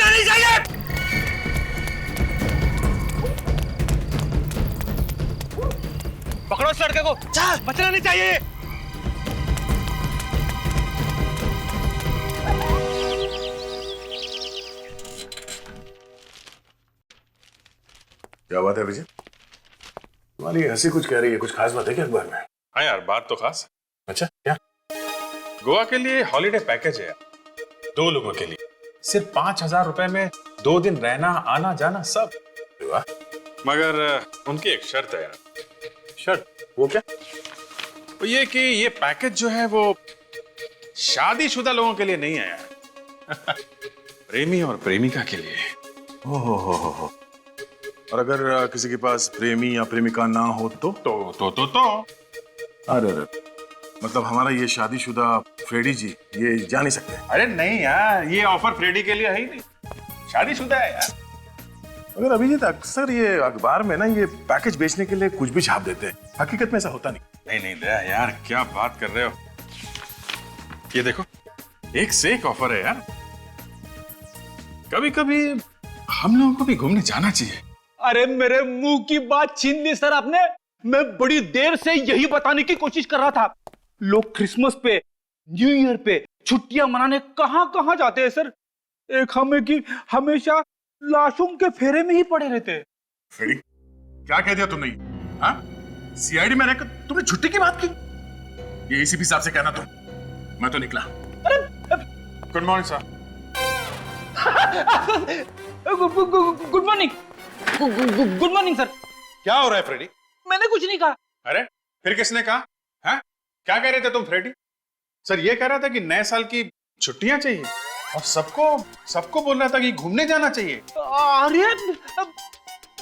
बचना नहीं चाहिए। पकड़ो इस लड़के को, बचना नहीं चाहिए। क्या बात है विजय? तुम्हारी हंसी कुछ कह रही है, कुछ खास बात है क्या अखबार में? हाँ यार, बात तो खास है। अच्छा क्या? गोवा के लिए हॉलीडे पैकेज है यार, 2 लोगों के लिए। सिर्फ 5,000 रुपए में 2 दिन रहना, आना जाना सब। वाह। मगर उनकी एक शर्त है यार। शर्त? वो क्या? वो ये कि ये पैकेज जो है वो शादीशुदा लोगों के लिए नहीं है यार। प्रेमी और प्रेमिका के लिए। हो। और अगर किसी के पास प्रेमी या प्रेमिका ना हो तो? अरे मतलब हमारा ये शादीशुदा फ्रेडी जी ये जा नहीं सकते? अरे नहीं यार, ये ऑफर फ्रेडी के लिए है ही नहीं, शादीशुदा है यार। अगर अभिजीत अक्सर ये अखबार में ना ये पैकेज बेचने के लिए कुछ भी छाप देते हैं, हकीकत में ऐसा होता नहीं। नहीं दया यार, क्या बात कर रहे हो। ये देखो, एक से एक ऑफर है यार। कभी कभी हम लोगों को भी घूमने जाना चाहिए। अरे मेरे मुंह की बात छीन ली सर आपने। मैं बड़ी देर से यही बताने की कोशिश कर रहा था। लोग क्रिसमस पे, न्यू ईयर पे छुट्टियां मनाने कहां कहां जाते हैं सर। एक हमें की हमेशा लाशों के फेरे में ही पड़े रहते हैं। फ्रेडी, क्या कह दिया तुमने? हाँ? सीआईडी में रहकर तुमने छुट्टी की बात की? ये एसीपी साहब से कहना तुम। मैं तो निकला। Good morning sir. Good morning. Good morning sir. क्या हो रहा है फ्रेडी? मैंने कुछ नहीं कहा। अरे फिर किसने कहा? हाँ? क्या कह रहे थे तुम फ्रेडी? सर ये कह रहा था कि नए साल की छुट्टियां चाहिए और सबको बोल रहा था कि घूमने जाना चाहिए। अरे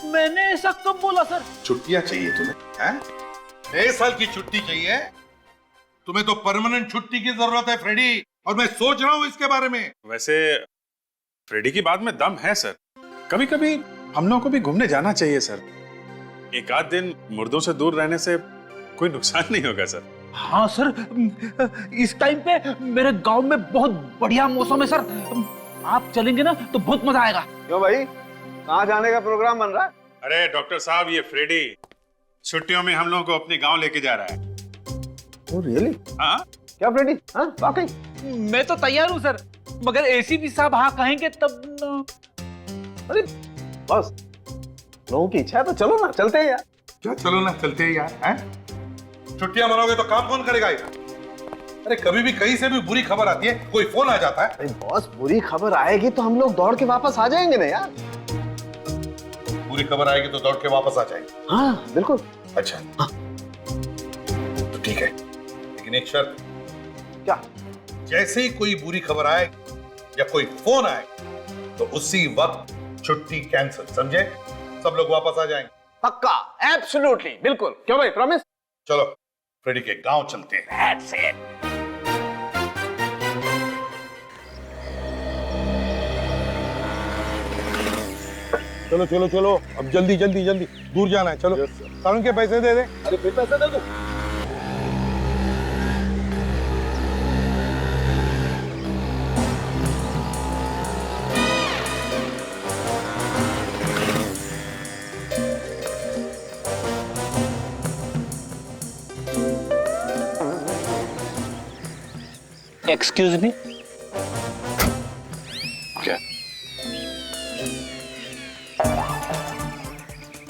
मैंने ऐसा कब बोला सर? छुट्टियां चाहिए तुम्हें? हैं? नए साल की छुट्टी चाहिए? तुम्हें तो परमानेंट छुट्टी की जरूरत है फ्रेडी, और मैं सोच रहा हूं इसके बारे में। वैसे फ्रेडी की बात में दम है सर। कभी कभी हम लोगों को भी घूमने जाना चाहिए सर। एक आध दिन मुर्दों से दूर रहने से कोई नुकसान नहीं होगा सर। हाँ सर, इस टाइम पे मेरे गांव में बहुत बढ़िया मौसम है सर। आप चलेंगे ना तो बहुत मजा आएगा। क्यों भाई, कहाँ जाने का प्रोग्राम बन रहा है? अरे डॉक्टर साहब, ये फ्रेडी छुट्टियों में हम लोगों को अपने गांव लेके जा रहा है। Oh really? हाँ? क्या फ्रेडी? हाँ वाकई? मैं तो तैयार हूँ सर, मगर एसीपी साहब हाँ कहेंगे तब न... अरे बस, लोगों की इच्छा है तो चलो ना, चलते हैं यार। क्या चलो ना, चलते हैं यार। हैं? छुट्टियां मनाओगे तो काम कौन करेगा यार? अरे कभी भी कहीं से भी बुरी खबर आती है, कोई फोन आ जाता है। अरे बॉस, बुरी खबर आएगी तो हम लोग दौड़ के वापस आ जाएंगे ना यार। बुरी खबर आएगी तो दौड़ के वापस आ जाएंगे? हाँ बिल्कुल। अच्छा हाँ। तो ठीक है, लेकिन एक शर्त। क्या? जैसे ही कोई बुरी खबर आए या कोई फोन आए तो उसी वक्त छुट्टी कैंसिल, समझे? सब लोग वापस आ जाएंगे। पक्का, एब्सोल्युटली, बिल्कुल। क्यों भाई, प्रॉमिस? चलो फ्रेडी के गांव चलते हैं। That's it. चलो चलो चलो, अब जल्दी जल्दी जल्दी दूर जाना है। चलो कानून के पैसे दे दे। अरे फिर पैसे दे दो। Excuse me. क्या?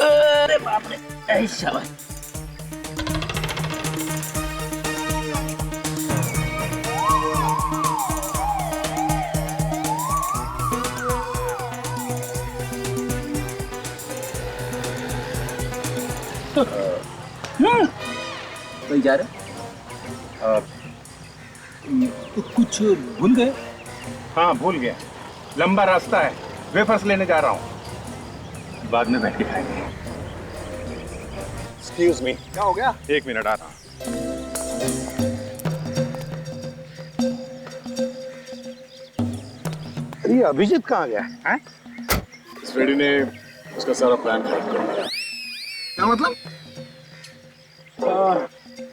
अरे बाप रे, ऐसा बात। कहीं जा रहे? कुछ भूल गए? हाँ भूल गया, लंबा रास्ता है, वेफर्स लेने जा रहा हूँ, बाद में बैठ के खाएंगे। Excuse me. क्या हो गया? 1 मिनट आ रहा हूँ। ये अभिजीत कहाँ गया है? फ्रेडी ने उसका सारा प्लान खराब कर दिया। क्या मतलब?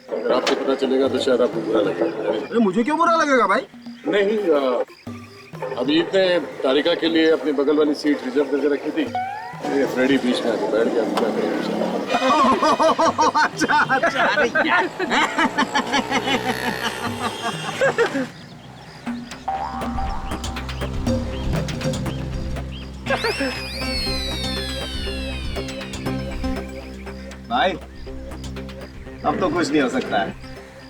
अगर आपको पता चलेगा तो शायद आपको बुरा लगेगा। अरे मुझे क्यों बुरा लगेगा भाई? नहीं, अभी ने तारिका के लिए अपनी बगल वाली सीट रिजर्व करके रखी थी। ये फ्रेडी बीच में आके बैठ गया। अभी क्या करें? अच्छा अच्छा, अरे यार। भाई अब तो कुछ नहीं हो सकता है,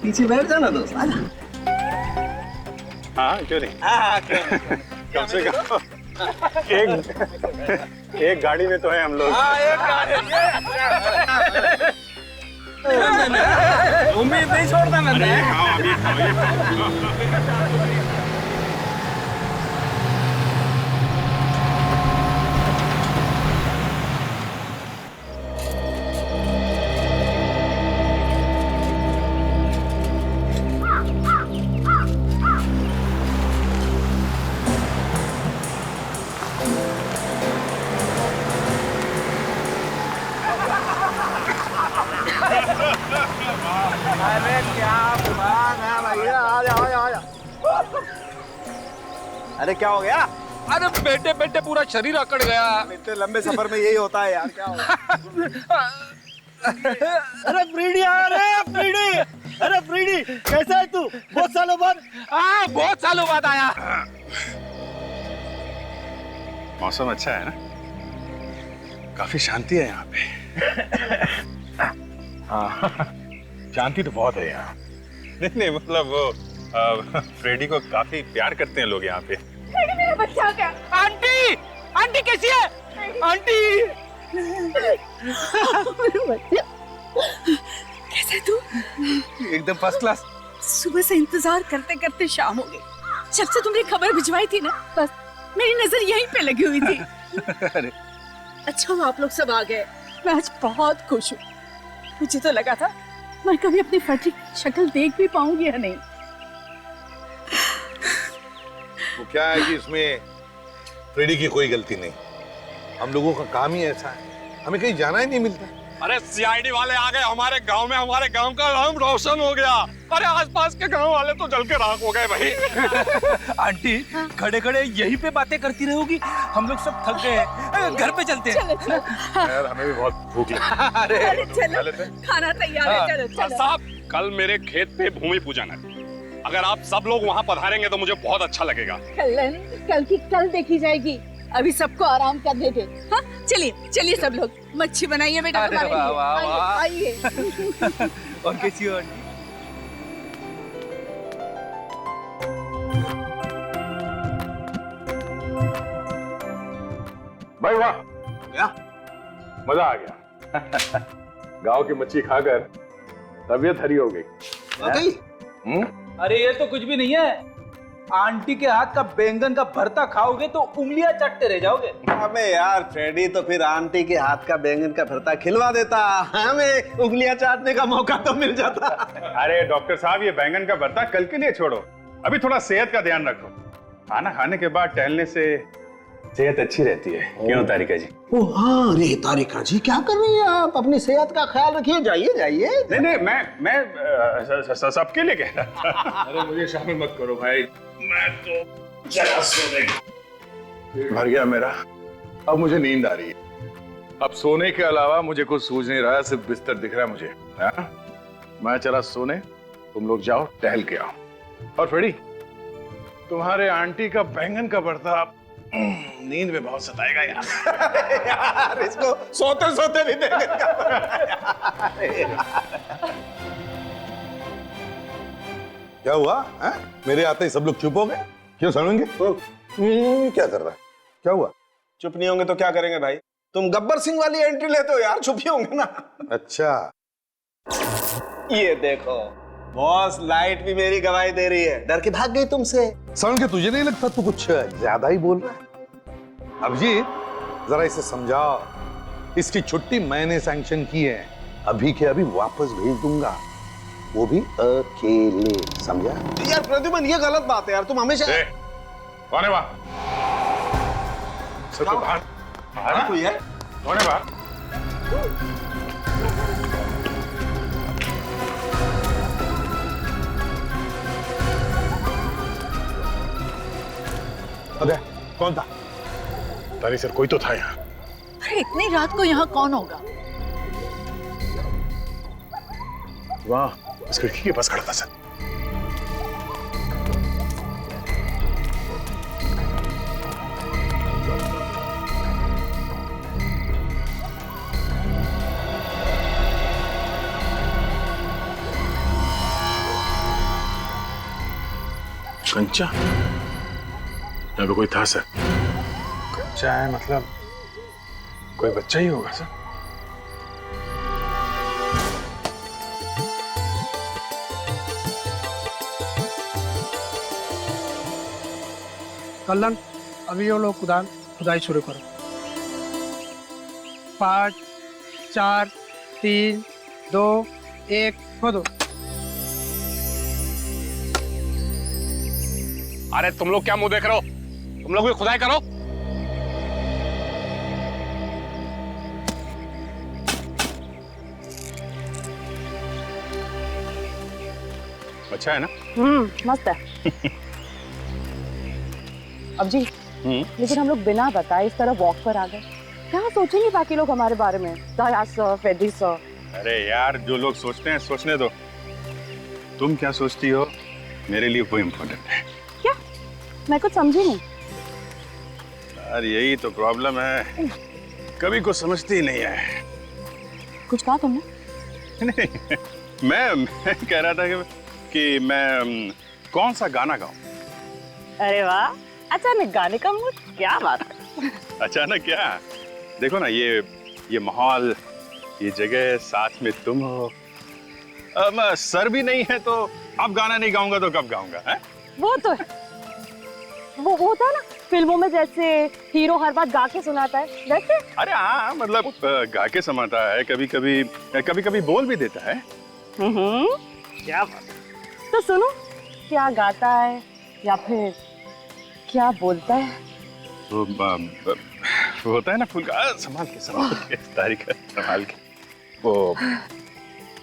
पीछे बैठ जाना दोस्त, आजा। हाँ क्यों नहीं, कम से कम एक गाड़ी में तो है हम लोग। उम्मीद नहीं छोड़ता मैंने। अरे क्या बात है भैया, आजा आजा आजा। अरे क्या हो गया? अरे बैठे बैठे पूरा शरीर अकड़ गया। इतने लंबे सफर में यही होता है यार, क्या हो गया? अरे फ्रीडी आ रहे हैं, फ्रीडी। अरे फ्रीडी कैसा है तू? बहुत सालों बाद। हाँ बहुत सालों बाद आया। मौसम अच्छा है ना, काफी शांति है यहाँ पे। हाँ शांति तो बहुत है यहाँ। नहीं मतलब वो फ्रेडी को काफी प्यार करते हैं लोग यहाँ पे। फ्रेडी मेरा बच्चा क्या? आंटी आंटी कैसी है? आंटी कैसा है तू? एकदम फर्स्ट क्लास। सुबह से इंतजार करते करते शाम हो गई। जब से तुमने खबर भिजवाई थी ना, बस मेरी नजर यहीं पे लगी हुई थी। अरे अच्छा हुआ आप लोग सब आ गए। मैं आज बहुत खुश हूँ। मुझे तो लगा था मैं कभी अपनी फटी शक्ल देख भी पाऊंगी या नहीं। वो क्या है कि इसमें फ्रेडी की कोई गलती नहीं, हम लोगों का काम ही ऐसा है, हमें कहीं जाना ही नहीं मिलता। अरे सीआईडी वाले आ गए हमारे गांव में, हमारे गांव का नाम रोशन हो गया। अरे आसपास के गांव वाले तो जल के राख हो गए भाई। आंटी खड़े खड़े यहीं पे बातें करती रहोगी, हम लोग सब थक गए हैं, घर पे चलते हैं। चलो चलो। यार हमें भी बहुत भूख लगी। अरे चलो खाना तैयार है, चलो चलो। साहब कल मेरे खेत पे भूमि पूजन है, अगर आप सब लोग वहाँ पधारेंगे तो मुझे बहुत अच्छा लगेगा। कल की कल देखी जाएगी, अभी सबको आराम करने दे। हाँ चलिए चलिए सब लोग मच्छी बनाइए बेटा हमारे लिए। आइए आइए। और कैसी हो आंटी? भाई वाह, क्या? मजा आ गया। गांव की मच्छी खाकर तबीयत हरी हो गई। वाकई? अरे ये तो कुछ भी नहीं है, आंटी के हाथ का बैंगन का भरता खाओगे तो उंगलियां चटते रह जाओगे। अबे यार फ्रेडी तो फिर आंटी के हाथ का बैंगन का भरता खिलवा देता, हमें उंगलियां चाटने का मौका तो मिल जाता। अरे डॉक्टर साहब, ये बैंगन का भरता कल के लिए छोड़ो, अभी थोड़ा सेहत का ध्यान रखो। खाना खाने के बाद टहलने से सेहत अच्छी रहती है। क्यों तारिका जी? ओ हाँ, अरे तारिका जी क्या कर रही हैं आप? अपनी सेहत का ख्याल रखिए, जाइए जाइए। नहीं नहीं, मैं सबके लिए कह रहा। अरे मुझे शामिल मत करो भाई, मैं तो जरा सोने पेट भर गया मेरा, अब मुझे नींद आ रही है। अब सोने के अलावा मुझे कुछ सूझ नहीं रहा, सिर्फ बिस्तर दिख रहा है मुझे। हाँ? मैं चला सोने, तुम लोग जाओ टहल के आओ। और फ्रेडी, तुम्हारे आंटी का बैंगन का भरता नींद में बहुत सताएगा यार। यार इसको सोते सोते भी बैंगन का भरता। क्या हुआ है? मेरे आते ही सब लोग चुप हो गए, क्यों समझेंगे? क्या कर रहा है? क्या हुआ? चुप नहीं होंगे तो क्या करेंगे भाई? तुम गब्बर सिंह वाली एंट्री लेते हो यार, चुप ही होंगे ना। अच्छा, ये देखो बॉस, लाइट भी मेरी गवाही दे रही है, डर के भाग गई तुमसे। समझ के तुझे नहीं लगता तू कुछ ज्यादा ही बोल रहा है? अभिजीत, जरा इसे समझाओ, इसकी छुट्टी मैंने सैंक्शन की है, अभी के अभी वापस भेज दूंगा, वो भी अकेले, समझा? यार प्रद्युमन, ये गलत बात है यार, तुम हमेशा कौन है वहां? सब तो बाहर बाहर कोई है? कौन है बाहर? कौन था? तारी सर कोई तो था यहाँ। अरे इतनी रात को यहाँ कौन होगा? वहाँ इस खिड़की के पास खड़ा था सर। कंचा, यहाँ पे कोई था सर? कंचा है मतलब कोई बच्चा ही होगा सर। कल्लन, अभी वो लोग खुदाई शुरू करो। 5 4 3 2 1 खोदो। अरे तुम लोग क्या मुंह देख रहे हो? तुम लोग भी खुदाई करो। अच्छा है ना? मस्त है। अब जी, लेकिन हम लोग बिना बताए इस तरह वॉक पर आ गए, क्या सोचेंगे बाकी लोग हमारे बारे में? दया सर, फेदी सर। अरे यार, जो लोग सोचते हैं सोचने दो। तुम क्या सोचती हो मेरे लिए वो इम्पोर्टेंट है। क्या? मैं कुछ समझी नहीं। यार यही तो प्रॉब्लम है, कभी कुछ समझती ही नहीं है। कुछ कहा तुमने? नहीं, मैं कह रहा था कि मैं कौन सा गाना गाऊं। अरे वाह, अचानक गाने का मूड, क्या बात है। अचानक क्या? देखो ना, ये माहौल, ये जगह, साथ में तुम हो। सर भी नहीं है तो अब गाना नहीं गाऊंगा तो कब गाऊंगा है? वो तो है, वो होता है ना फिल्मों में, जैसे हीरो हर बात गा के सुनाता है वैसे। अरे हाँ, मतलब गा के समाता है, कभी कभी बोल भी देता है। क्या बात। तो सुनो, क्या गाता है या फिर क्या बोलता है? वो होता है ना फूल का, संभाल के तारीख संभाल के, वो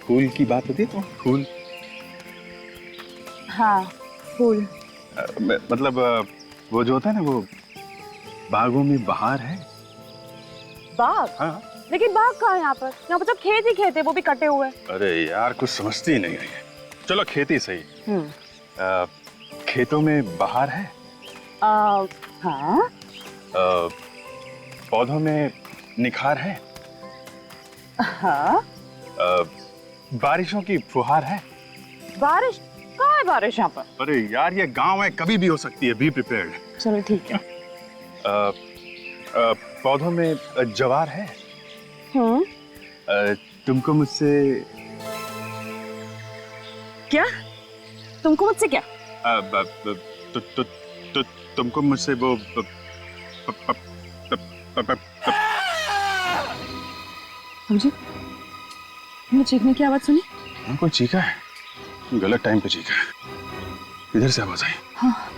फूल की बात होती है तो फूल। हाँ, फूल। मतलब वो जो होता है ना, वो बागों में बहार है। बाग? हाँ। लेकिन बाग कहाँ है यहाँ पर? यहाँ पर तो खेत ही खेत है, वो भी कटे हुए। अरे यार, कुछ समझती ही नहीं है। चलो खेती सही। खेतों में बहार है। हाँ। पौधों में निखार है। हाँ। बारिशों की फुहार है। बारिश? कहाँ है बारिश यहाँ पर? अरे यार, ये गांव है, कभी भी हो सकती है, बी प्रिपेयर्ड। चलो ठीक है। पौधों में जवार है। तुमको मुझसे क्या? तुमको मुझसे क्या? तुमको मुझसे वो समझे? मैंने चीखने की आवाज सुनी? कोई चीखा है? गलत टाइम पे चीखा है। इधर से आवाज आई। हाँ।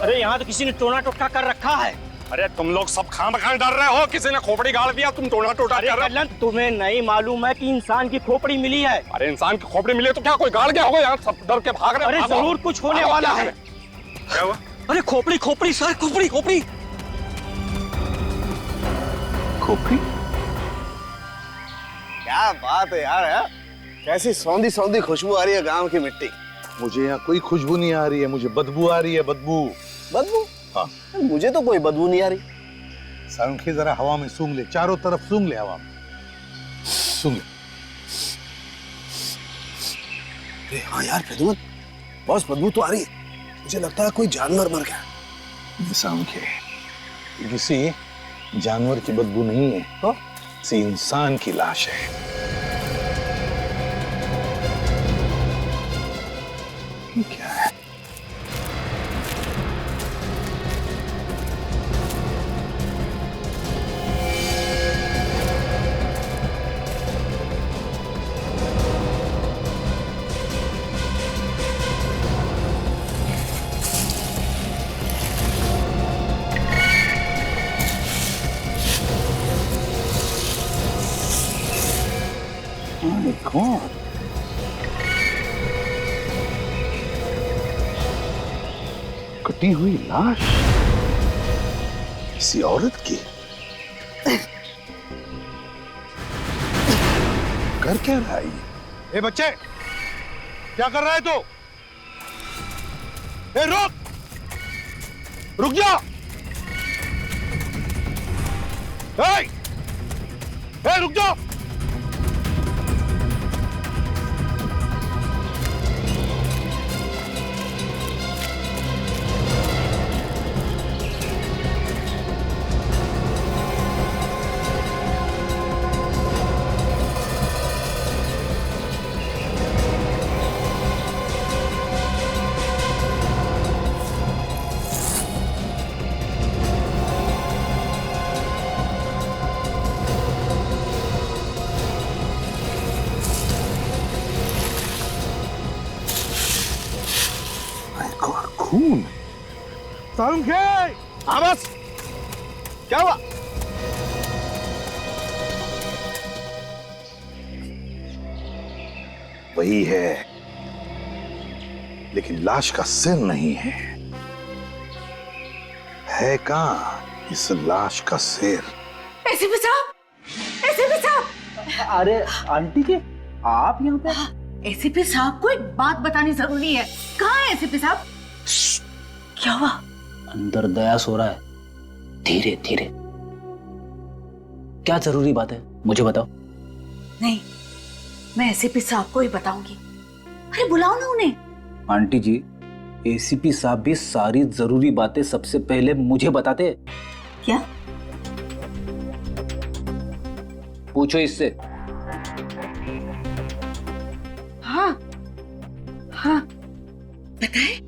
अरे यहाँ तो किसी ने टोना टोटका कर रखा है। अरे तुम लोग सब खाम-खाम डर रहे हो, किसी ने खोपड़ी गाड़ दिया, तुम टोना टोटा कर रहे हो। तुम्हें नहीं मालूम है कि इंसान की खोपड़ी मिली है? अरे इंसान की खोपड़ी मिली है तो क्या कोई गाड़ गया होगा? यहाँ सब डर के भाग रहे। अरे जरूर कुछ होने वाला है। क्या हुआ? अरे खोपड़ी खोपड़ी सर, खोपड़ी खोपड़ी खोपड़ी। क्या बात है यार, है? कैसी सौंधी सौंधी खुशबू आ रही है गांव की मिट्टी। मुझे यहाँ कोई खुशबू नहीं आ रही है, मुझे बदबू आ रही है। बदबू? बदबू? हाँ। मुझे तो कोई बदबू नहीं आ रही। सांखे जरा हवा में सूंघ ले, चारों तरफ सूंघ ले, हवा में सूंघ ले। अरे हाँ यार प्रद्युमन, बहुत बदबू तो आ रही है। मुझे लगता है कोई जानवर मर गया। सांखे, किसी जानवर की बदबू नहीं है, तो किसी इंसान की लाश है। ये क्या है? कौन? कटी हुई लाश किसी औरत की। कर क्या रहा है ये? ए बच्चे, क्या कर रहा है तू? ए रुक, रुक जा। ए रुक जा। खून। सारुण खे, हाँ बस, क्या हुआ? वही है, लेकिन लाश का सिर नहीं है। है कहां इस लाश का सिर? एसीपी साहब, एसीपी साहब। अरे आंटी जी, आप यहाँ पे? एसीपी साहब को एक बात बतानी जरूरी है। कहाँ है एसीपी साहब? क्या हुआ? अंदर दया सो रहा है। धीरे धीरे। क्या जरूरी बात है, मुझे बताओ। नहीं, मैं एसीपी साहब को ही बताऊंगी। अरे बुलाओ ना उन्हें। आंटी जी, एसीपी साहब भी सारी जरूरी बातें सबसे पहले मुझे बताते। क्या? पूछो इससे। हाँ हाँ, पता है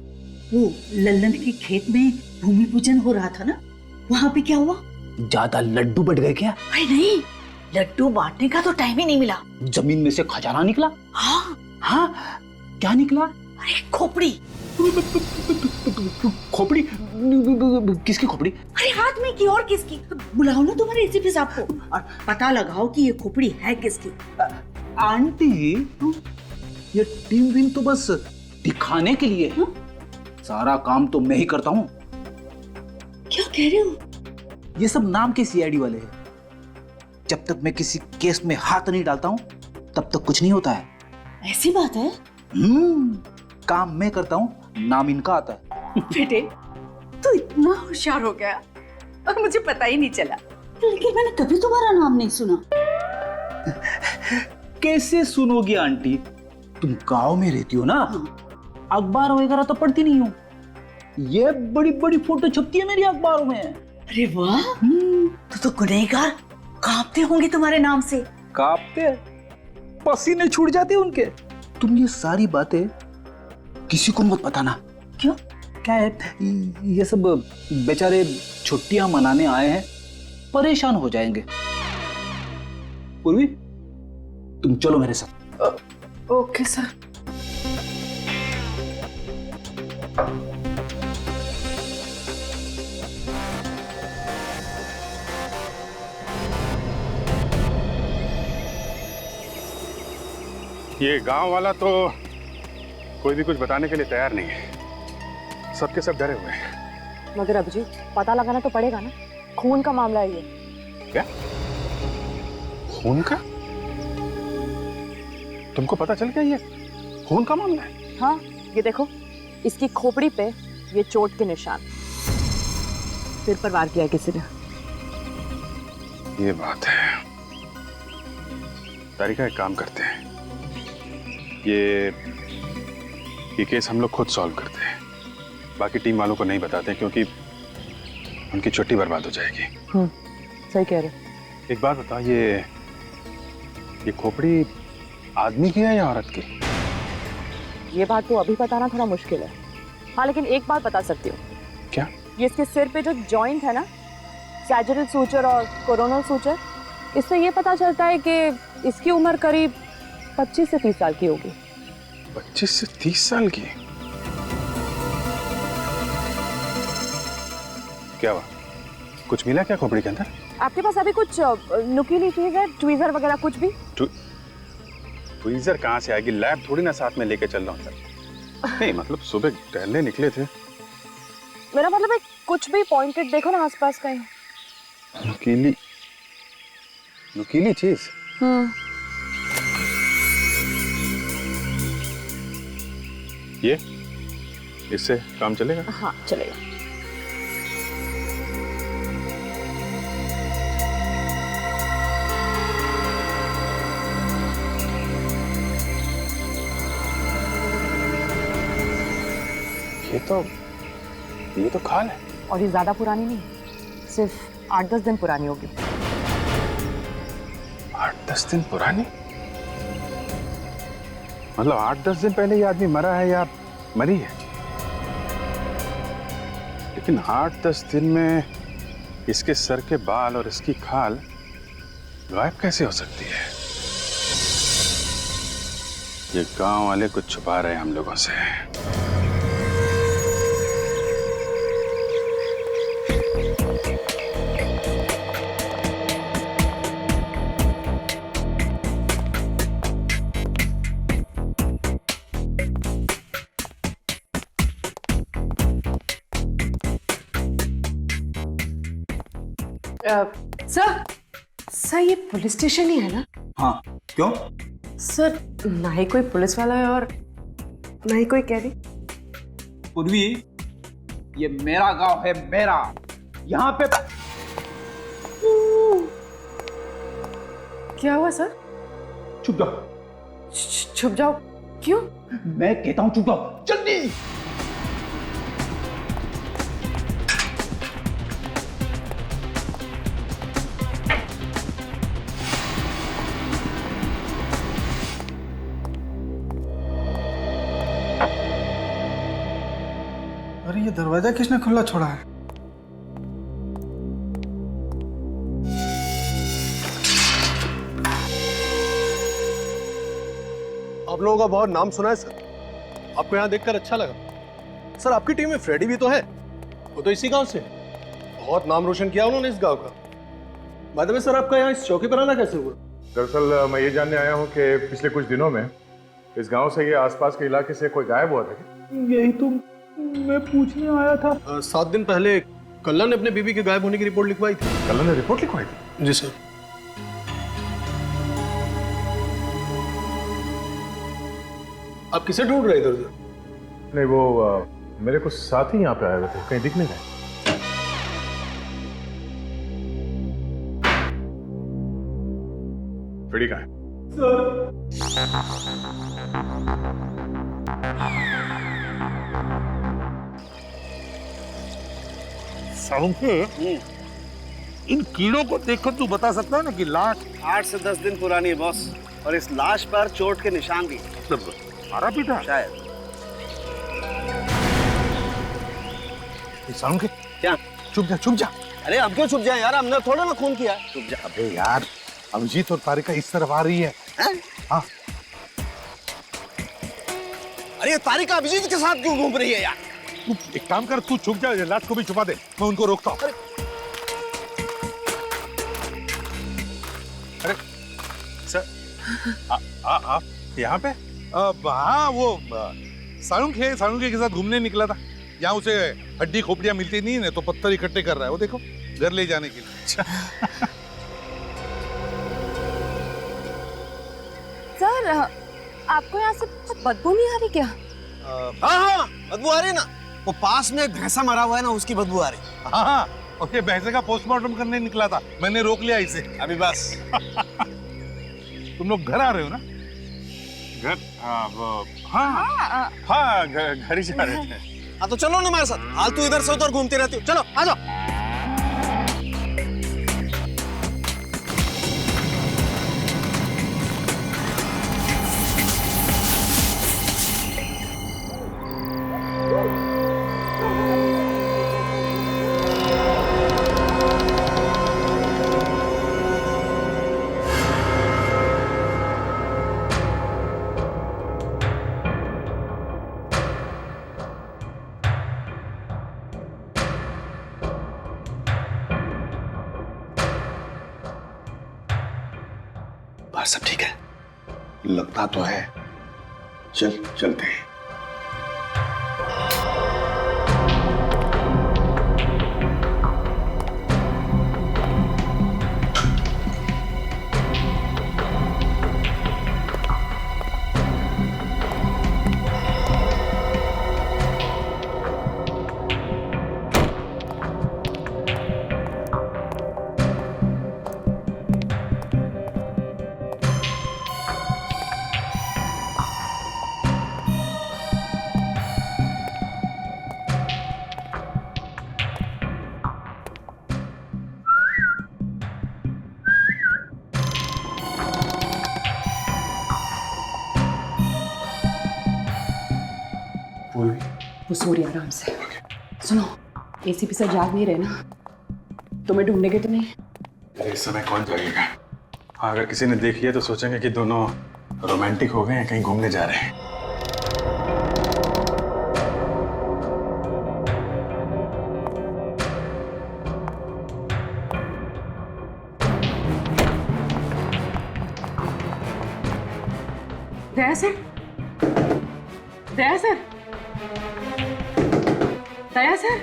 वो लल्लन के खेत में भूमि पूजन हो रहा था ना, वहां पे क्या हुआ? ज्यादा लड्डू बढ़ गए क्या? अरे नहीं, लड्डू बांटने का तो टाइम ही नहीं मिला। जमीन में से खजाना निकला? हाँ हाँ, क्या निकला? अरे खोपड़ी। खोपड़ी? किसकी खोपड़ी? अरे हाथ में की और किसकी? बुलाओ ना तुम्हारे एसीपी साहब को और पता लगाओ कि ये खोपड़ी है किसकी। आंटी, ये टीम विन तो बस दिखाने के लिए है। सारा काम तो मैं ही करता हूँ। क्या कह रहे हो? ये सब नाम के सीआईडी वाले हैं। जब तक मैं किसी केस में हाथ नहीं डालता हूँ तब तक कुछ नहीं होता है। ऐसी बात है? काम मैं करता हूँ, नाम इनका आता है। बेटे, तू इतना होशियार हो गया और मुझे पता ही नहीं चला। लेकिन मैंने कभी तुम्हारा नाम नहीं सुना। कैसे सुनोगी आंटी? तुम गांव में रहती हो ना, अखबार वगैरह तो पढ़ती नहीं हो। ये बड़ी बड़ी फोटो छपती है मेरी अखबारों में। अरे वाह, तो गुनहगार कांपते होंगे तुम्हारे नाम से। कांपते? पसीने छूट जाते हैं उनके। तुम ये सारी बातें किसी को मत बताना। क्यों? क्या है, ये सब बेचारे छुट्टियां मनाने आए हैं, परेशान हो जाएंगे। पूर्वी, तुम चलो मेरे साथ। Okay sir. ये गांव वाला तो कोई भी कुछ बताने के लिए तैयार नहीं है। सबके सब डरे हुए हैं। मगर अभिजीत, पता लगाना तो पड़ेगा ना, खून का मामला है ये। क्या? खून का? तुमको पता चल गया ये खून का मामला है? हाँ, ये देखो, इसकी खोपड़ी पे ये चोट के निशान। सिर पर वार किया है किसी ने। ये बात है। तारिका, एक काम करते हैं, ये केस हम लोग खुद सॉल्व करते हैं। बाकी टीम वालों को नहीं बताते क्योंकि उनकी छुट्टी बर्बाद हो जाएगी। सही कह रहे। एक बात बता, ये खोपड़ी आदमी की है या औरत की? ये बात तो अभी बताना थोड़ा मुश्किल है। हाँ, लेकिन एक बात बता सकती हूँ। क्या? ये इसके सिर पे जो जॉइंट है ना, सैजिटल सूचर और कोरोनल सूचर, इससे ये पता चलता है कि इसकी उम्र करीब 25 से 30 साल की होगी। 25 से 30 साल की? क्या हुआ? कुछ मिला क्या खोपड़ी के अंदर? आपके पास अभी कुछ नुकीली चीज है, ट्वीजर वगैरह कुछ भी? ट्वीजर कहाँ से आएगी? लैब थोड़ी ना साथ में लेके चल रहा हूँ सर। नहीं, मतलब सुबह टहलने निकले थे मेरा मतलब है कुछ भी पॉइंटेड देखो ना आसपास कहीं। नुकीली नुकीली चीज। ये इससे काम चलेगा? हाँ चलेगा। ये तो खाल है। और ये ज्यादा पुरानी नहीं, सिर्फ 8-10 दिन पुरानी होगी। 8-10 दिन पुरानी? मतलब 8-10 दिन पहले ये आदमी मरा है या मरी है? लेकिन 8-10 दिन में इसके सर के बाल और इसकी खाल गायब कैसे हो सकती है? ये गांव वाले कुछ छुपा रहे हैं हम लोगों से। सर ये पुलिस स्टेशन ही है ना? हाँ, क्यों? सर ना ही कोई पुलिस वाला है और ना ही कोई कैदी। पूर्वी, ये मेरा गांव है, मेरा। यहाँ पे क्या हुआ सर? चुप जाओ। छुप जाओ? क्यों? मैं कहता हूँ चुप जाओ, जल्दी। अरे ये दरवाजा किसने खुला छोड़ा है? आप लोगों का बहुत नाम सुना है सर, आपको यहाँ देखकर अच्छा लगा। सर आपकी टीम में फ्रेडी भी तो है, वो तो इसी गांव से। बहुत नाम रोशन किया उन्होंने इस गांव का। बाय द वे सर, आपका यहाँ इस चौकी पर आना कैसे हुआ? दरअसल मैं ये जानने आया हूँ कि पिछले कुछ दिनों में इस गांव से ये आसपास के इलाके से कोई गायब हुआ था क्या? यही तो मैं पूछने आया था। 7 दिन पहले कल्ला ने अपने बीबी के गायब होने की रिपोर्ट लिखवाई थी। कल्ला ने रिपोर्ट लिखवाई थी? जी सर। आप किसे ढूंढ रहे इधर उधर? नहीं, वो मेरे कुछ साथी यहाँ पे आए हुए थे, कहीं दिख नहीं रहे। फ्रेडी कहाँ है? इन कीड़ों को देखकर तू बता सकता है ना कि लाश 8 से 10 दिन पुरानी है बॉस, और इस लाश पर चोट के निशान भी मारा पीटा शायद। साउंड के क्या? चुप जा। अरे हम क्यों छुप जाए यार, हमने थोड़ा ना खून किया। चुप जा। अबे यार, अभिजीत और तारिका इस तरफ आ रही है। हाँ। अरे तारिका अभिजीत के साथ क्यों घूम रही है यार? तू एक काम कर, तू छुप जा, लाश को भी छुपा दे, मैं उनको रोकता हूँ। अरे सर, आप यहाँ पे? हाँ, वो साळुंखे के साथ घूमने निकला था। यहाँ उसे हड्डी खोपड़ियाँ मिलती नहीं है तो पत्थर इकट्ठे कर रहा है, वो देखो, घर ले जाने के लिए। सर आपको यहाँ से बदबू नहीं आ रही क्या? हाँ बदबू आ रही ना, वो पास में एक भैंसा मरा हुआ है ना, उसकी बदबू आ रही। हाँ, और ये भैंसे का पोस्टमार्टम करने निकला था, मैंने रोक लिया इसे। अभी बस। तुम लोग घर आ रहे हो ना? घर? हाँ, घर ही जा रहे थे। हाँ तो चलो ना हमारे साथ, हाल तू इधर से उधर घूमती रहती हो, चलो आ जाओ। बाहर सब ठीक है? लगता तो है। चलते हैं। वो सो रही आराम से। सुनो, एसीपी सर जाग नहीं रहे ना, तुम्हें ढूंढेंगे तो नहीं? अरे इस समय कौन जाएगा? हाँ, अगर किसी ने देख लिया तो सोचेंगे कि दोनों रोमांटिक हो गए हैं, कहीं घूमने जा रहे हैं। दया सर, दया सर, दया सर।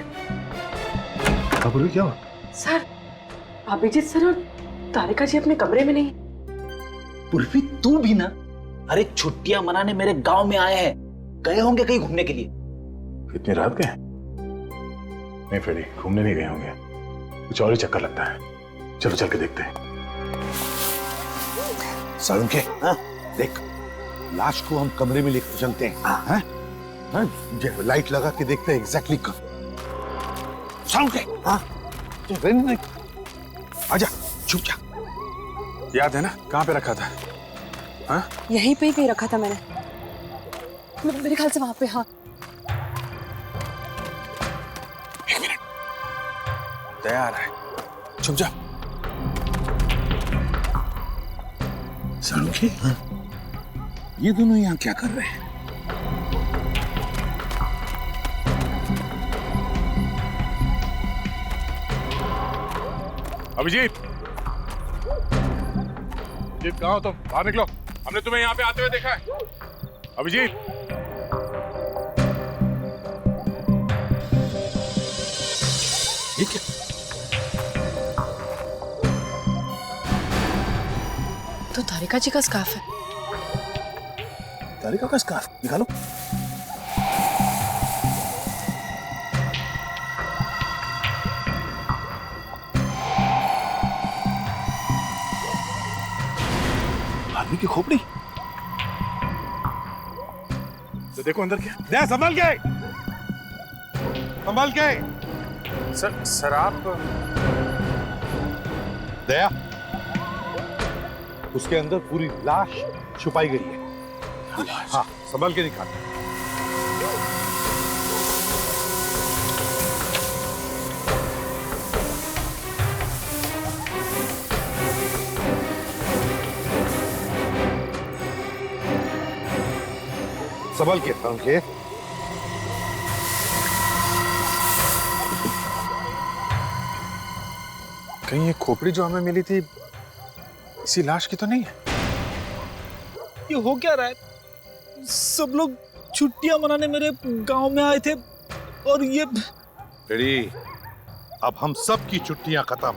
हाँ बोलिए, क्या हुआ? सर, अभिजीत सर और तारिका जी अपने कमरे में नहीं। उर्फी तू भी ना, अरे छुट्टियां मनाने मेरे गांव में आए हैं, गए होंगे कहीं घूमने के लिए। इतनी रात गए? नहीं फ्रेडी, घूमने नहीं गए होंगे, कुछ और ही चक्कर लगता है। चलो चल के देखते हैं। सालुंखे, देख, लाश को हम कमरे में लेकर चलते हैं। हाँ? लाइट लगा के देखते हैं एग्जैक्टली कब। सालुंखे, आजा, छुप जा। याद है ना कहाँ पे रखा था? हाँ? यहीं पे ही कहीं रखा था मैंने, मेरे ख्याल से वहां पे। हाँ, एक मिनट, दया आ रहा है, छुप जा। सालुंखे, ये दोनों यहाँ क्या कर रहे हैं? अभिजीत, अभिजीत कहाँ हो तुम? बाहर निकलो, हमने तुम्हें यहाँ पे आते हुए देखा है। अभिजीत, ये क्या? तो तारिका जी का स्कार्फ है। तारिका का स्कार्फ निकालो। आदमी की खोपड़ी। तो देखो अंदर क्या। दे, संभल के, संभल के। सर आप दया, उसके अंदर पूरी लाश छुपाई गई है। हाँ, संभल के निकाल। संभल के, संभल के। कहीं ये खोपड़ी जो हमें मिली थी इसी लाश की तो नहीं है? ये हो क्या रहा है? सब लोग छुट्टियां मनाने मेरे गांव में आए थे और ये रेडी, अब हम सब की छुट्टियां खत्म,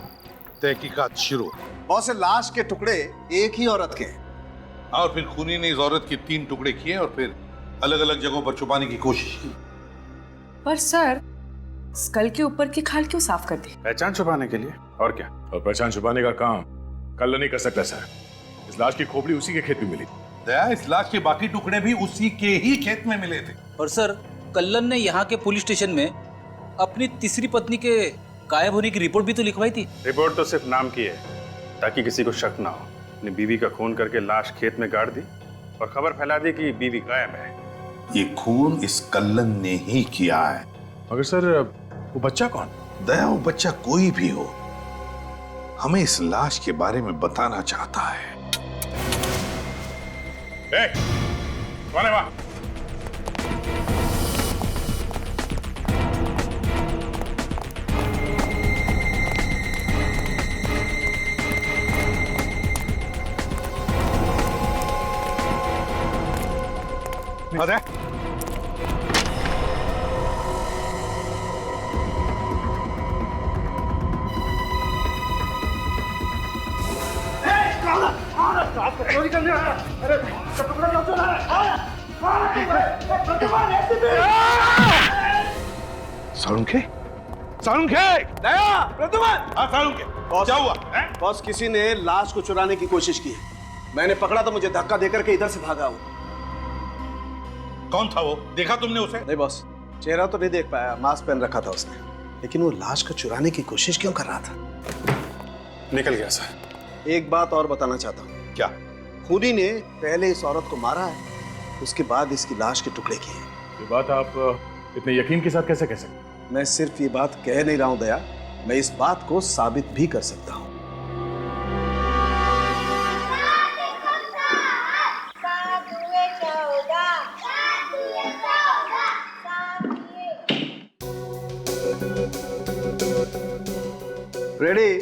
तहकीकात शुरू। बहुत से लाश के टुकड़े एक ही औरत के, और फिर खूनी ने इस औरत के 3 टुकड़े किए और फिर अलग अलग जगहों पर छुपाने की कोशिश की। पर सर, स्कल के ऊपर की खाल क्यों साफ कर दी? पहचान छुपाने के लिए, और क्या? और पहचान छुपाने का काम कल नहीं कर सकता सर। इस लाश की खोपड़ी उसी के खेत में मिली। दया, इस लाश के बाकी टुकड़े भी उसी के ही खेत में मिले थे। और सर, कल्लन ने यहाँ के पुलिस स्टेशन में अपनी तीसरी पत्नी के गायब होने की रिपोर्ट भी तो लिखवाई थी। रिपोर्ट तो सिर्फ नाम की है, ताकि किसी को शक ना हो। अपनी बीवी का खून करके लाश खेत में गाड़ दी और खबर फैला दी कि बीवी गायब है। ये खून इस कल्लन ने ही किया है। मगर सर, वो बच्चा कौन? दया, वो बच्चा कोई भी हो, हमें इस लाश के बारे में बताना चाहता है। कौन है वहां? अरे सालुंखे, सालुंखे, दया, प्रद्युमन। हाँ सालुंखे, क्या हुआ? बॉस, किसी ने लाश को चुराने की कोशिश की है। मैंने पकड़ा तो मुझे धक्का देकर के इधर से भागा वो। कौन था वो? देखा तुमने उसे? नहीं बॉस, चेहरा तो नहीं देख पाया, मास्क पहन रखा था उसने, लेकिन वो लाश को चुराने की कोशिश क्यों कर रहा था? निकल गया सर। एक बात और बताना चाहता हूँ। क्या? खूनी ने पहले इस औरत को मारा है, उसके बाद इसकी लाश के टुकड़े किए। ये बात आप इतने यकीन के साथ कैसे कह सकते? मैं सिर्फ ये बात कह नहीं रहा हूं दया, मैं इस बात को साबित भी कर सकता हूं। रेडी,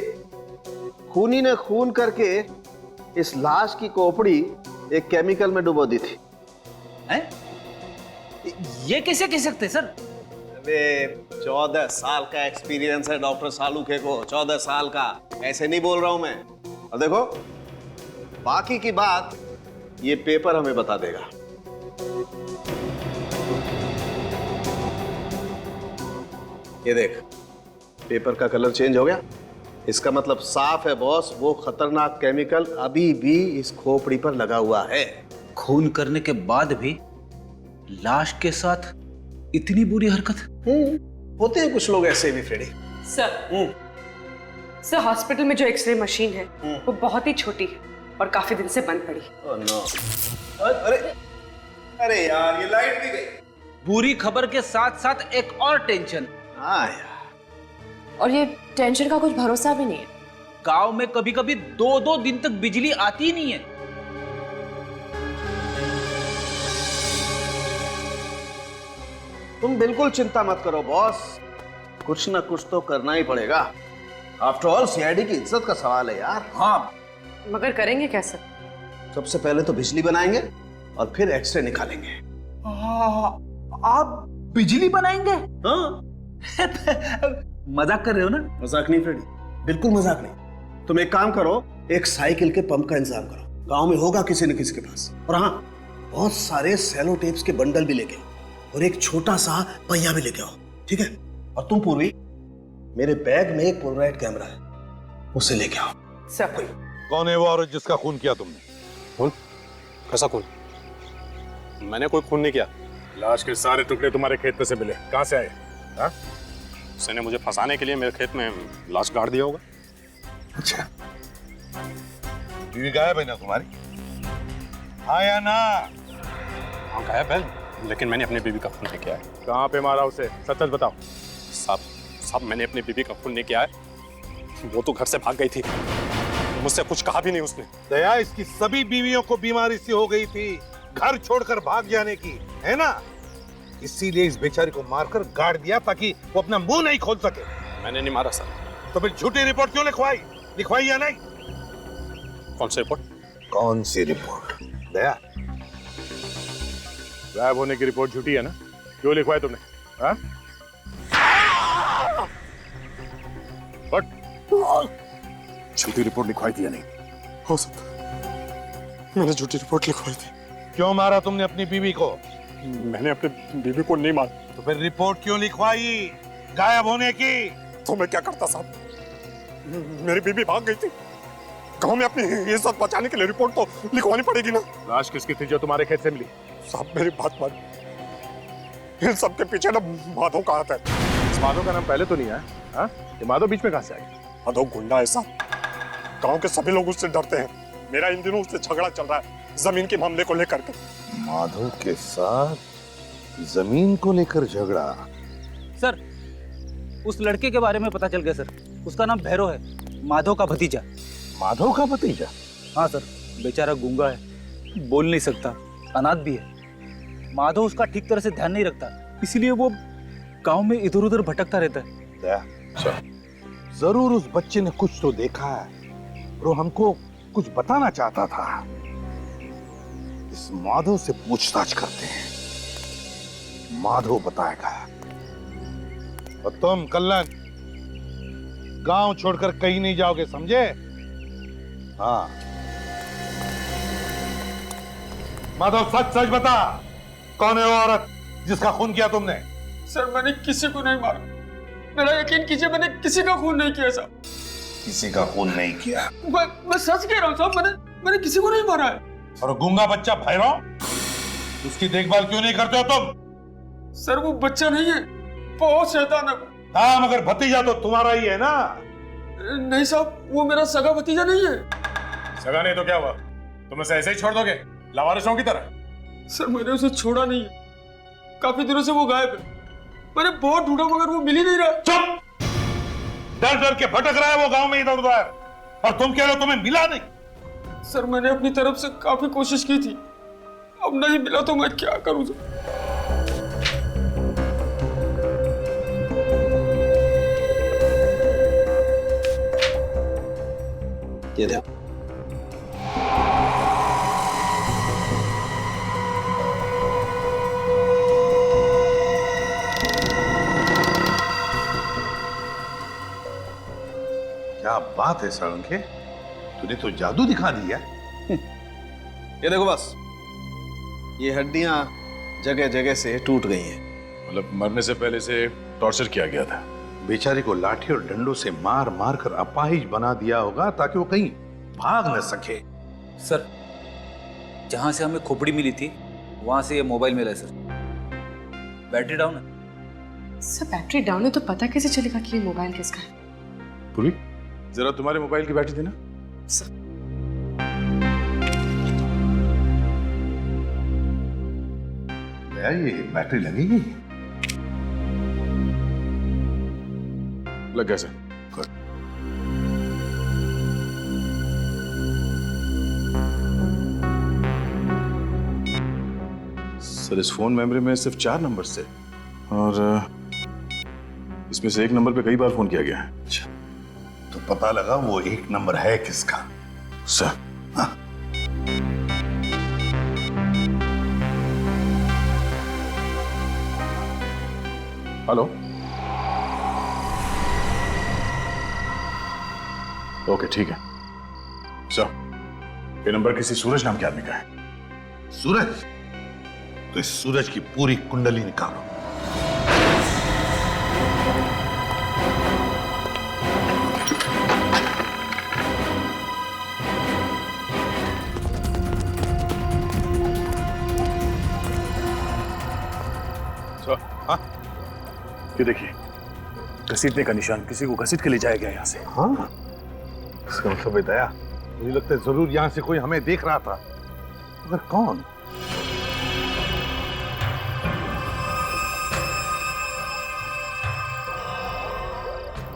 खूनी ने खून करके इस लाश की खोपड़ी एक केमिकल में डुबो दी थी। हैं? ये कैसे कह सकते सर? अबे 14 साल का एक्सपीरियंस है डॉक्टर सालूखे को, 14 साल का। ऐसे नहीं बोल रहा हूं मैं। और देखो, बाकी की बात ये पेपर हमें बता देगा। ये देख, पेपर का कलर चेंज हो गया। इसका मतलब साफ है बॉस, वो खतरनाक केमिकल अभी भी इस खोपड़ी पर लगा हुआ है। खून करने के बाद भी लाश के साथ इतनी बुरी हरकत? होते हैं कुछ लोग ऐसे भी फ्रेडी। सर हॉस्पिटल में जो एक्सरे मशीन है वो बहुत ही छोटी है और काफी दिन से बंद पड़ी। Oh no. अरे यार, ये लाइट भी गई। बुरी खबर के साथ साथ एक और टेंशन। हाँ यार, और ये टेंशन का कुछ भरोसा भी नहीं है। गांव में कभी कभी 2-2 दिन तक बिजली आती ही नहीं है। तुम बिल्कुल चिंता मत करो बॉस, कुछ ना कुछ तो करना ही पड़ेगा। आफ्टर ऑल सीआईडी की इज्जत का सवाल है यार। हाँ, मगर करेंगे कैसे? सबसे पहले तो बिजली बनाएंगे और फिर एक्सरे निकालेंगे। आप बिजली बनाएंगे? हाँ। मजाक कर रहे हो ना? मजाक नहीं फ्रेडी, बिल्कुल मजाक नहीं। तुम एक काम करो, एक साइकिल के पंप का इंतजाम करो, गांव में होगा किसी न किसी के पास। और हाँ, बहुत सारे सेलो टेप्स के बंडल भी लेके आओ और एक छोटा सा पहिया भी लेके आओ, ठीक है? और तुम पूर्वी, मेरे बैग में एक पोलराइड कैमरा है, उसे लेके आओ। सर कौन है वो औरत जिसका खून किया तुमने? खून? कैसा खून? मैंने कोई खून नहीं किया। लाश के सारे टुकड़े तुम्हारे खेत में से मिले, कहां से आए? हाँ? उसने मुझे फंसाने के लिए मेरे खेत में लाश गाड़ दिया होगा। अच्छा, बीवी गायब है ना तुम्हारी? हाँ या ना? हाँ गायब है, लेकिन मैंने अपनी बीवी का खून नहीं किया है। कहां पे मारा उसे? सच सच बताओ। साहब मैंने अपनी बीवी का खून नहीं किया है। वो तो घर से भाग गई थी, मुझसे कुछ कहा भी नहीं उसने। दया, इसकी सभी बीवियों को बीमारी सी हो गई थी, घर छोड़कर भाग जाने की, है ना? इसीलिए इस बेचारी को मारकर गाड़ दिया ताकि वो अपना मुंह नहीं खोल सके। मैंने नहीं मारा सर। तो फिर झूठी रिपोर्ट क्यों लिखवाई या नहीं? कौन सी रिपोर्ट? कौन सी रिपोर्ट? दया, गायब होने की रिपोर्ट झूठी है ना? क्यों लिखवाई तुमने? हाँ? झूठी रिपोर्ट लिखवाई थी या नहीं? हो सकता है मैंने झूठी रिपोर्ट लिखवाई थी। क्यों मारा तुमने अपनी बीवी को? मैंने अपनी बीवी को नहीं मारा। तो फिर रिपोर्ट क्यों लिखवाई गायब होने की? तो मैं क्या करता साहब, मेरी बीवी भाग गई थी। गांव में अपनी इज्जत बचाने के लिए रिपोर्ट तो लिखवानी पड़ेगी ना। लाश किसकी थी जो तुम्हारे खेत से मिली? साहब मेरी बात मान, इन सबके पीछे ना माधव का हाथ है। इस माधव का नाम पहले तो नहीं है। हाँ? ये माधव बीच में कहां से आई? माधव गुंडा है साहब, गांव के सभी लोग उससे डरते हैं। मेरा इन दिनों उससे झगड़ा चल रहा है जमीन के मामले को लेकर के। माधव के साथ जमीन को लेकर झगड़ा? सर, उस लड़के के बारे में पता चल गया सर। उसका नाम भैरव है, माधव का भतीजा। माधव का भतीजा? हाँ सर, बेचारा गूंगा है, बोल नहीं सकता, अनाथ भी है। माधव उसका ठीक तरह से ध्यान नहीं रखता, इसीलिए वो गांव में इधर उधर भटकता रहता है। दया, जरूर उस बच्चे ने कुछ तो देखा है और वो हमको कुछ बताना चाहता था। इस माधव से पूछताछ करते हैं, माधव बताएगा। और तुम कल्लन गांव छोड़कर कहीं नहीं जाओगे, समझे? हाँ माधव, सच सच बता, कौन है वो औरत जिसका खून किया तुमने? सर मैंने किसी को नहीं मारा, मेरा यकीन कीजिए, मैंने किसी का खून नहीं किया साहब। किसी का खून नहीं किया? मैं सच कह रहा हूँ साहब, मैंने किसी को नहीं मारा है। और गूंगा बच्चा भैरव, उसकी देखभाल क्यों नहीं करते हो तुम? सर वो बच्चा नहीं है, बहुत शैतान है। हाँ, मगर भतीजा तो तुम्हारा ही है ना? नहीं साहब, वो मेरा सगा भतीजा नहीं है। सगा नहीं तो क्या हुआ? तुम उसे ऐसे ही छोड़ दोगे लावारिसों की तरह? सर मैंने उसे छोड़ा नहीं है, काफी दिनों से वो गायब है। मैंने बहुत ढूंढा मगर वो मिल ही नहीं रहा। चुप! डर डर के भटक रहा है वो गांव में इधर उधर, और तुम कह रहे हो तुम्हें मिला नहीं? सर मैंने अपनी तरफ से काफी कोशिश की थी, अब नहीं मिला तो मैं क्या करूं सर? ये देखो। क्या बात है साळुंखे, तूने तो जादू दिखा दिया। ये देखो बस, ये हड्डियां जगह जगह से टूट गई हैं। मतलब मरने से पहले से टॉर्चर किया गया था। बेचारे को लाठी और डंडों से मार मार कर अपाहिज बना दिया होगा ताकि वो कहीं भाग न सके। सर, जहां से हमें खोपड़ी मिली थी वहां से ये मोबाइल मिला है सर। बैटरी डाउन है सर। बैटरी डाउन है तो पता कैसे चलेगा कि ये मोबाइल किसका है? पूरी, जरा तुम्हारे मोबाइल की बैटरी देना। सर भैया ये बैटरी लगेगी? लग गया सर। सर इस फोन मेमोरी में सिर्फ 4 नंबर थे और इसमें से एक नंबर पे कई बार फोन किया गया है। तो पता लगा वो एक नंबर है किसका? सर हाँ। हेलो, ओके ठीक है सर। ये नंबर किसी सूरज नाम के आदमी का है। सूरज? तो इस सूरज की पूरी कुंडली निकालो। सर हाँ, ये देखिए घसीटने का निशान, किसी को घसीट के ले जाया गया यहाँ से। हाँ, इसका मतलब है दया, मुझे लगता है जरूर यहाँ से कोई हमें देख रहा था, मगर कौन?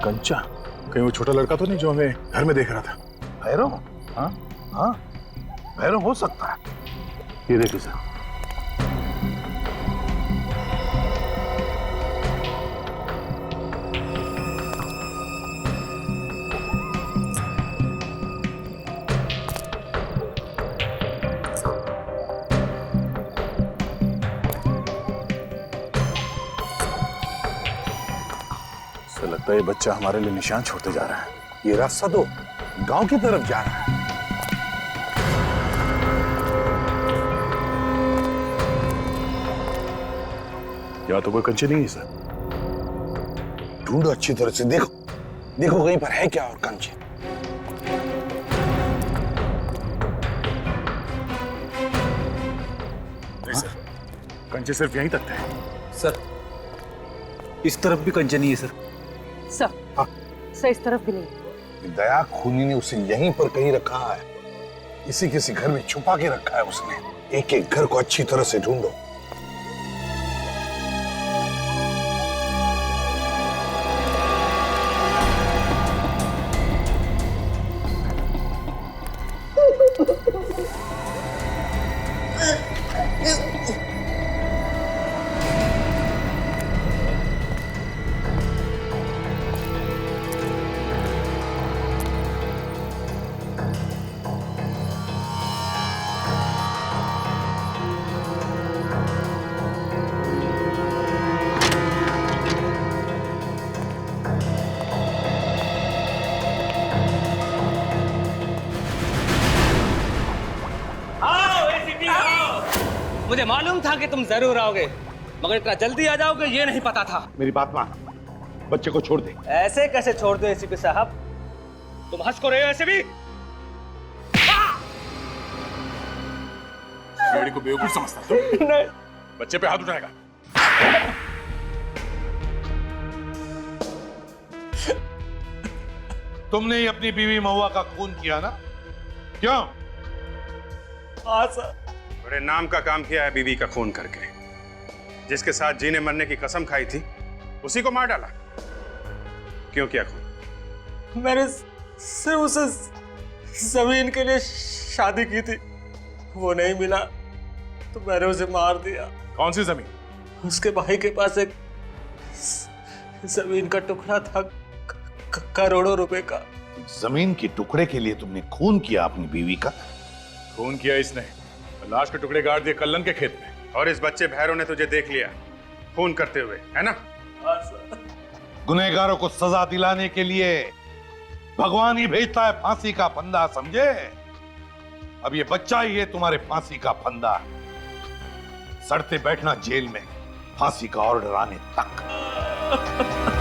कंचा, कहीं वो छोटा लड़का तो नहीं जो हमें घर में देख रहा था? भैरव? हाँ हाँ, भैरव हो सकता है। ये देखिए सर। लगता है ये बच्चा हमारे लिए निशान छोड़ते जा रहा है। ये रास्ता तो गांव की तरफ जा रहा है। या तो कोई कंचे नहीं है सर। ढूंढो अच्छी तरह से, देखो देखो कहीं पर है क्या और कंचे। नहीं सर, कंचे सिर्फ यहीं तक थे। सर इस तरफ भी कंचे नहीं है सर। सर सर इस तरफ भी नहीं। दया खूनी ने उसे यहीं पर कहीं रखा है, इसी किसी घर में छुपा के रखा है उसने। एक एक घर को अच्छी तरह से ढूंढो। मुझे मालूम था कि तुम जरूर आओगे, मगर इतना जल्दी आ जाओगे ये नहीं पता था। मेरी बात मान, बच्चे को छोड़ दे। ऐसे कैसे छोड़ दो एसीपी साहब? तुम हंस को रहे हो ऐसे भी? बेड़ी को बेवकूफ समझता तू? नहीं। बच्चे पे हाथ उठाएगा? तुमने ही अपनी बीवी महुआ का खून किया ना? क्यों? हाँ सर। बड़े नाम का काम किया है बीवी का खून करके। जिसके साथ जीने मरने की कसम खाई थी उसी को मार डाला? क्यों किया खून? मैंने सिर्फ उसे जमीन के लिए शादी की थी, वो नहीं मिला तो मैंने उसे मार दिया। कौन सी जमीन? उसके भाई के पास एक जमीन का टुकड़ा था, करोड़ों रुपए का। जमीन के टुकड़े के लिए तुमने खून किया अपनी बीवी का? खून किया इसने, लाश के टुकड़े गाड़ दिए कल्लन के खेत में। और इस बच्चे भैरव ने तुझे देख लिया खून करते हुए, है ना? गुनहगारों को सजा दिलाने के लिए भगवान ही भेजता है फांसी का फंदा, समझे? अब ये बच्चा ही है तुम्हारे फांसी का फंदा। सड़ते बैठना जेल में फांसी का ऑर्डर आने तक।